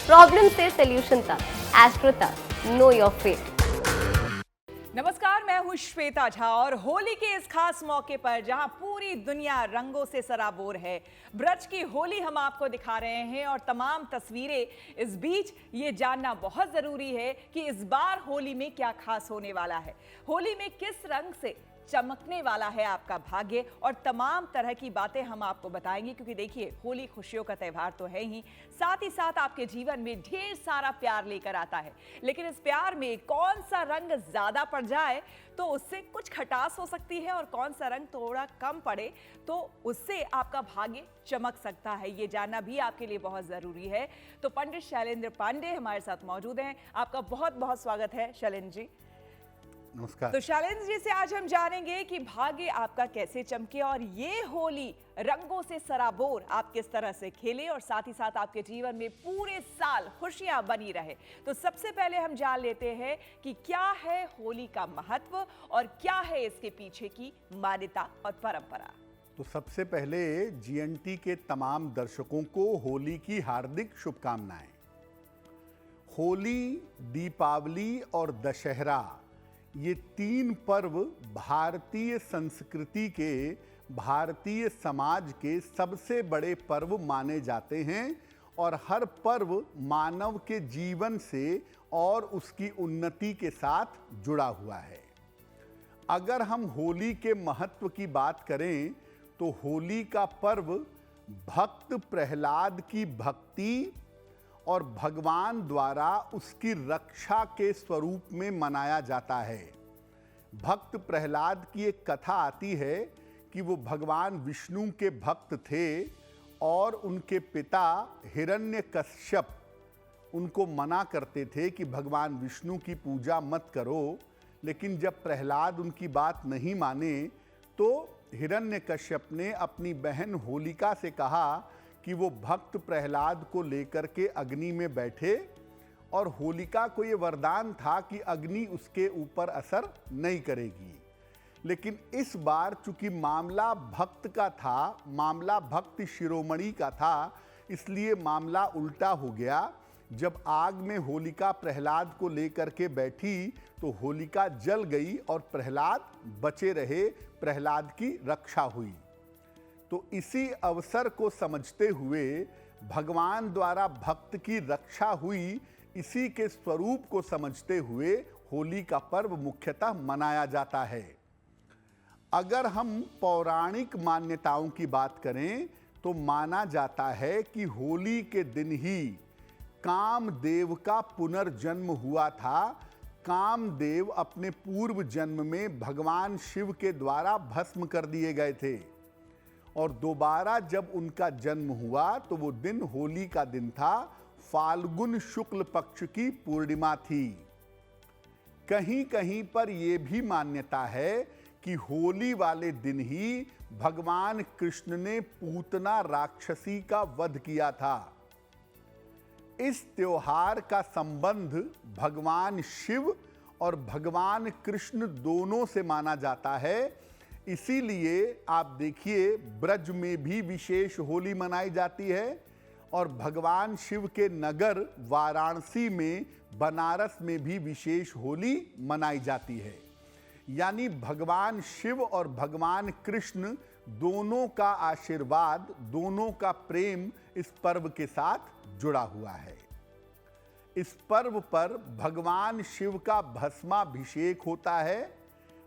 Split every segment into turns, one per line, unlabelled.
Problem से solution तक, astro तक, नो योर फेट।
नमस्कार, मैं हूं श्वेता झा और होली के इस खास मौके पर जहां पूरी दुनिया रंगों से सराबोर है, ब्रज की होली हम आपको दिखा रहे हैं और तमाम तस्वीरें। इस बीच ये जानना बहुत जरूरी है कि इस बार होली में क्या खास होने वाला है, होली में किस रंग से चमकने वाला है आपका भाग्य, और तमाम तरह की बातें हम आपको बताएंगे। क्योंकि देखिए, होली खुशियों का त्यौहार तो है ही, साथ ही साथ आपके जीवन में ढेर सारा प्यार लेकर आता है। लेकिन इस प्यार में कौन सा रंग ज्यादा पड़ जाए तो उससे कुछ खटास हो सकती है, और कौन सा रंग थोड़ा कम पड़े तो उससे आपका भाग्य चमक सकता है। ये जानना भी आपके लिए बहुत जरूरी है। तो पंडित शैलेंद्र पांडे हमारे साथ मौजूद हैं। आपका बहुत बहुत स्वागत है शैलेंद्र जी।
नमस्कार।
तो शैलेंद्र जी से आज हम जानेंगे कि भाग्य आपका कैसे चमके और ये होली रंगों से सराबोर आप किस तरह से खेले, और साथ ही साथ आपके जीवन में पूरे साल खुशियां बनी रहे। तो सबसे पहले हम जान लेते हैं कि क्या है होली का महत्व और क्या है इसके पीछे की मान्यता और परंपरा।
तो सबसे पहले जीएनटी के तमाम दर्शकों को होली की हार्दिक शुभकामनाएं। होली, दीपावली और दशहरा, ये तीन पर्व भारतीय संस्कृति के, भारतीय समाज के सबसे बड़े पर्व माने जाते हैं और हर पर्व मानव के जीवन से और उसकी उन्नति के साथ जुड़ा हुआ है। अगर हम होली के महत्व की बात करें तो होली का पर्व भक्त प्रहलाद की भक्ति और भगवान द्वारा उसकी रक्षा के स्वरूप में मनाया जाता है। भक्त प्रहलाद की एक कथा आती है कि वो भगवान विष्णु के भक्त थे और उनके पिता हिरण्यकश्यप उनको मना करते थे कि भगवान विष्णु की पूजा मत करो। लेकिन जब प्रहलाद उनकी बात नहीं माने तो हिरण्यकश्यप ने अपनी बहन होलिका से कहा कि वो भक्त प्रहलाद को लेकर के अग्नि में बैठे, और होलिका को ये वरदान था कि अग्नि उसके ऊपर असर नहीं करेगी। लेकिन इस बार चूंकि मामला भक्त का था, मामला भक्त शिरोमणि का था, इसलिए मामला उल्टा हो गया। जब आग में होलिका प्रहलाद को लेकर के बैठी तो होलिका जल गई और प्रहलाद बचे रहे, प्रहलाद की रक्षा हुई। तो इसी अवसर को समझते हुए, भगवान द्वारा भक्त की रक्षा हुई, इसी के स्वरूप को समझते हुए होली का पर्व मुख्यतः मनाया जाता है। अगर हम पौराणिक मान्यताओं की बात करें तो माना जाता है कि होली के दिन ही कामदेव का पुनर्जन्म हुआ था। कामदेव अपने पूर्व जन्म में भगवान शिव के द्वारा भस्म कर दिए गए थे, और दोबारा जब उनका जन्म हुआ तो वो दिन होली का दिन था। फाल्गुन शुक्ल पक्ष की पूर्णिमा थी। कहीं कहीं पर यह भी मान्यता है कि होली वाले दिन ही भगवान कृष्ण ने पूतना राक्षसी का वध किया था। इस त्योहार का संबंध भगवान शिव और भगवान कृष्ण दोनों से माना जाता है। इसीलिए आप देखिए, ब्रज में भी विशेष होली मनाई जाती है, और भगवान शिव के नगर वाराणसी में, बनारस में भी विशेष होली मनाई जाती है। यानी भगवान शिव और भगवान कृष्ण दोनों का आशीर्वाद, दोनों का प्रेम इस पर्व के साथ जुड़ा हुआ है। इस पर्व पर भगवान शिव का भस्माभिषेक होता है,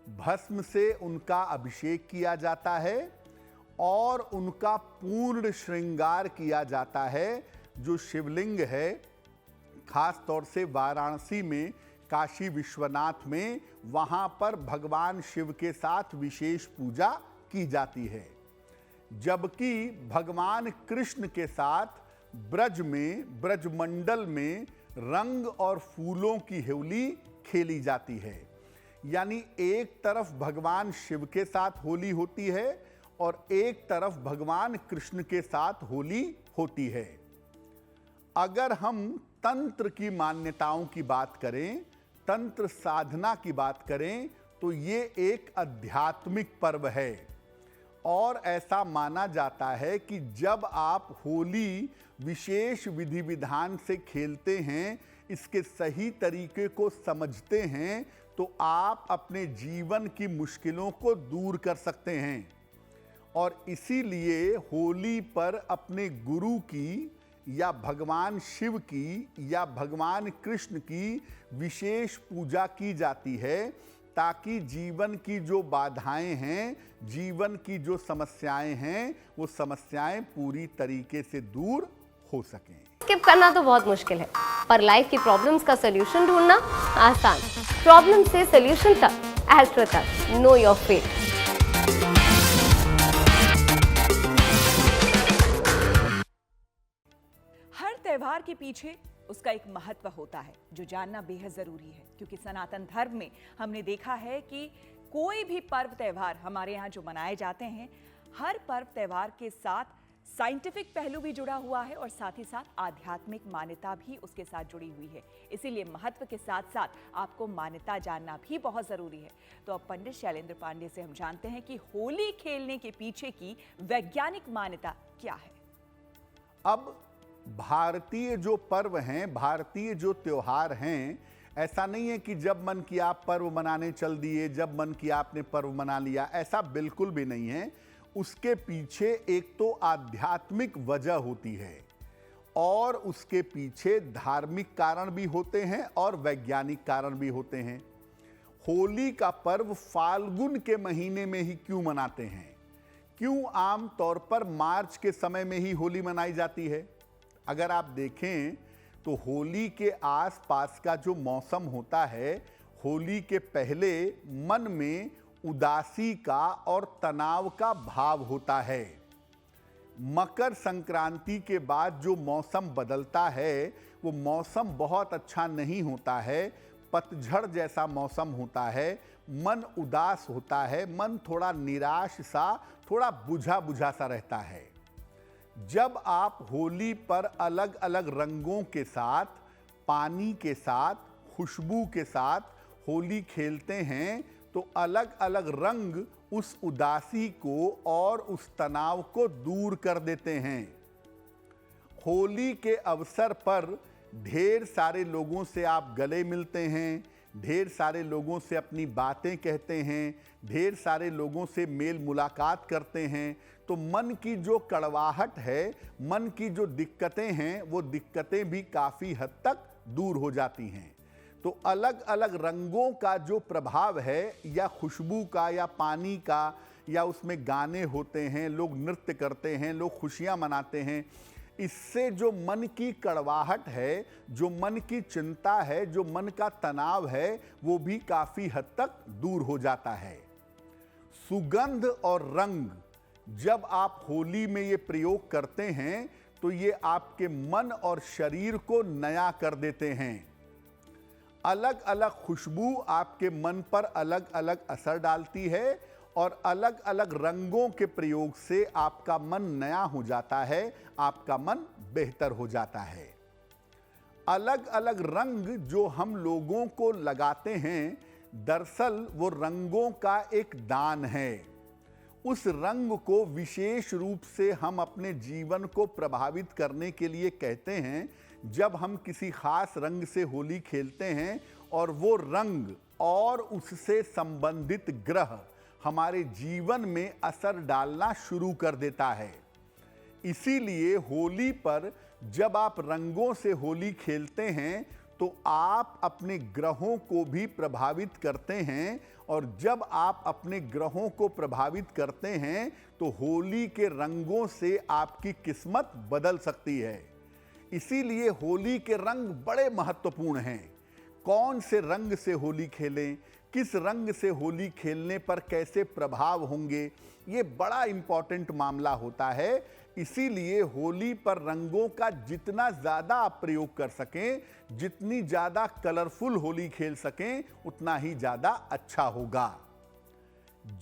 भस्म से उनका अभिषेक किया जाता है और उनका पूर्ण श्रृंगार किया जाता है। जो शिवलिंग है, खास तौर से वाराणसी में, काशी विश्वनाथ में, वहाँ पर भगवान शिव के साथ विशेष पूजा की जाती है। जबकि भगवान कृष्ण के साथ ब्रज में, ब्रजमंडल में रंग और फूलों की होली खेली जाती है। यानी एक तरफ भगवान शिव के साथ होली होती है और एक तरफ भगवान कृष्ण के साथ होली होती है। अगर हम तंत्र की मान्यताओं की बात करें, तंत्र साधना की बात करें, तो ये एक आध्यात्मिक पर्व है और ऐसा माना जाता है कि जब आप होली विशेष विधि विधान से खेलते हैं, इसके सही तरीके को समझते हैं, तो आप अपने जीवन की मुश्किलों को दूर कर सकते हैं। और इसीलिए होली पर अपने गुरु की या भगवान शिव की या भगवान कृष्ण की विशेष पूजा की जाती है, ताकि जीवन की जो बाधाएं हैं, जीवन की जो समस्याएं हैं, वो समस्याएं पूरी तरीके से दूर हो सकें।
स्किप करना तो बहुत मुश्किल है, पर लाइफ की प्रॉब्लम्स का सलूशन ढूंढना आसान। प्रॉब्लम से सलूशन तक, एस्ट्रो तक, नो योर फेट।
हर त्योहार के पीछे उसका एक महत्व होता है जो जानना बेहद जरूरी है, क्योंकि सनातन धर्म में हमने देखा है कि कोई भी पर्व त्योहार हमारे यहाँ जो मनाए जाते हैं, हर पर्व त्योहार के साथ साइंटिफिक पहलू भी जुड़ा हुआ है और साथ ही साथ आध्यात्मिक मान्यता भी उसके साथ जुड़ी हुई है। इसीलिए महत्व के साथ साथ आपको मान्यता जानना भी बहुत जरूरी है। तो अब पंडित शैलेंद्र पांडे से हम जानते हैं कि होली खेलने के पीछे की वैज्ञानिक मान्यता क्या है।
अब भारतीय जो पर्व हैं, भारतीय जो त्योहार हैं, ऐसा नहीं है कि जब मन किया आप पर्व मनाने चल दिए, जब मन किया आपने पर्व मना लिया, ऐसा बिल्कुल भी नहीं है। उसके पीछे एक तो आध्यात्मिक वजह होती है और उसके पीछे धार्मिक कारण भी होते हैं और वैज्ञानिक कारण भी होते हैं। होली का पर्व फाल्गुन के महीने में ही क्यों मनाते हैं? क्यों आम तौर पर मार्च के समय में ही होली मनाई जाती है? अगर आप देखें तो होली के आसपास का जो मौसम होता है, होली के पहले मन में उदासी का और तनाव का भाव होता है। मकर संक्रांति के बाद जो मौसम बदलता है, वो मौसम बहुत अच्छा नहीं होता है। पतझड़ जैसा मौसम होता है, मन उदास होता है, मन थोड़ा निराश सा, थोड़ा बुझा बुझा सा रहता है। जब आप होली पर अलग अलग रंगों के साथ, पानी के साथ, खुशबू के साथ होली खेलते हैं, तो अलग अलग रंग उस उदासी को और उस तनाव को दूर कर देते हैं। होली के अवसर पर ढेर सारे लोगों से आप गले मिलते हैं, ढेर सारे लोगों से अपनी बातें कहते हैं, ढेर सारे लोगों से मेल मुलाकात करते हैं। तो मन की जो कड़वाहट है, मन की जो दिक्कतें हैं, वो दिक्कतें भी काफ़ी हद तक दूर हो जाती हैं। तो अलग अलग रंगों का जो प्रभाव है, या खुशबू का, या पानी का, या उसमें गाने होते हैं, लोग नृत्य करते हैं, लोग खुशियाँ मनाते हैं, इससे जो मन की कड़वाहट है, जो मन की चिंता है, जो मन का तनाव है, वो भी काफ़ी हद तक दूर हो जाता है। सुगंध और रंग जब आप होली में ये प्रयोग करते हैं, तो ये आपके मन और शरीर को नया कर देते हैं। अलग अलग खुशबू आपके मन पर अलग अलग असर डालती है और अलग अलग रंगों के प्रयोग से आपका मन नया हो जाता है, आपका मन बेहतर हो जाता है। अलग अलग रंग जो हम लोगों को लगाते हैं, दरअसल वो रंगों का एक दान है। उस रंग को विशेष रूप से हम अपने जीवन को प्रभावित करने के लिए कहते हैं। जब हम किसी खास रंग से होली खेलते हैं और वो रंग और उससे संबंधित ग्रह हमारे जीवन में असर डालना शुरू कर देता है। इसीलिए होली पर जब आप रंगों से होली खेलते हैं, तो आप अपने ग्रहों को भी प्रभावित करते हैं, और जब आप अपने ग्रहों को प्रभावित करते हैं, तो होली के रंगों से आपकी किस्मत बदल सकती है। इसीलिए होली के रंग बड़े महत्वपूर्ण हैं। कौन से रंग से होली खेलें, किस रंग से होली खेलने पर कैसे प्रभाव होंगे, ये बड़ा इंपॉर्टेंट मामला होता है। इसीलिए होली पर रंगों का जितना ज़्यादा आप प्रयोग कर सकें, जितनी ज़्यादा कलरफुल होली खेल सकें, उतना ही ज़्यादा अच्छा होगा।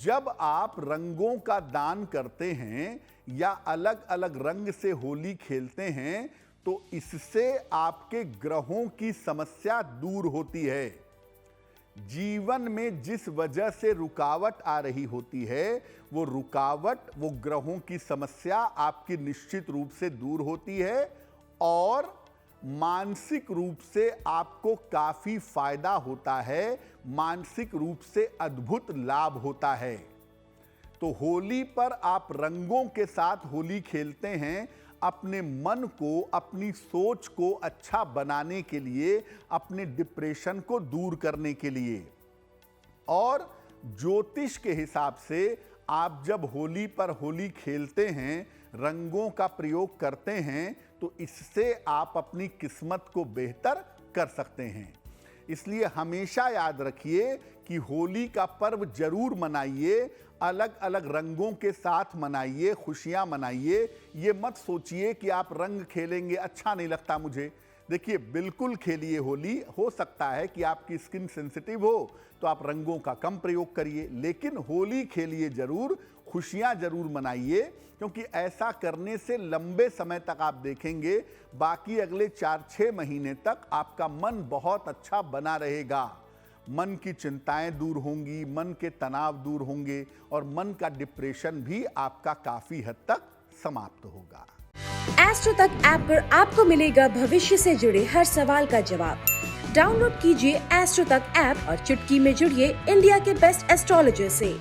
जब आप रंगों का दान करते हैं या अलग अलग रंग से होली खेलते हैं, तो इससे आपके ग्रहों की समस्या दूर होती है। जीवन में जिस वजह से रुकावट आ रही होती है, वो रुकावट, वो ग्रहों की समस्या आपकी निश्चित रूप से दूर होती है और मानसिक रूप से आपको काफी फायदा होता है, मानसिक रूप से अद्भुत लाभ होता है। तो होली पर आप रंगों के साथ होली खेलते हैं अपने मन को, अपनी सोच को अच्छा बनाने के लिए, अपने डिप्रेशन को दूर करने के लिए। और ज्योतिष के हिसाब से आप जब होली पर होली खेलते हैं, रंगों का प्रयोग करते हैं, तो इससे आप अपनी किस्मत को बेहतर कर सकते हैं। इसलिए हमेशा याद रखिए कि होली का पर्व जरूर मनाइए, अलग अलग रंगों के साथ मनाइए, खुशियां मनाइए। ये मत सोचिए कि आप रंग खेलेंगे, अच्छा नहीं लगता मुझे। देखिए, बिल्कुल खेलिए होली। हो सकता है कि आपकी स्किन सेंसिटिव हो तो आप रंगों का कम प्रयोग करिए, लेकिन होली खेलिए जरूर, खुशियां जरूर मनाइए, क्योंकि ऐसा करने से लंबे समय तक आप देखेंगे, बाकी अगले 4-6 महीने तक आपका मन बहुत अच्छा बना रहेगा। मन की चिंताएं दूर होंगी, मन के तनाव दूर होंगे और मन का डिप्रेशन भी आपका काफी हद तक समाप्त होगा।
एस्ट्रो तक ऐप पर आपको मिलेगा भविष्य से जुड़े हर सवाल का जवाब। डाउनलोड कीजिए एस्ट्रो तक ऐप और चुटकी में जुड़िए इंडिया के बेस्ट एस्ट्रोलॉजर से।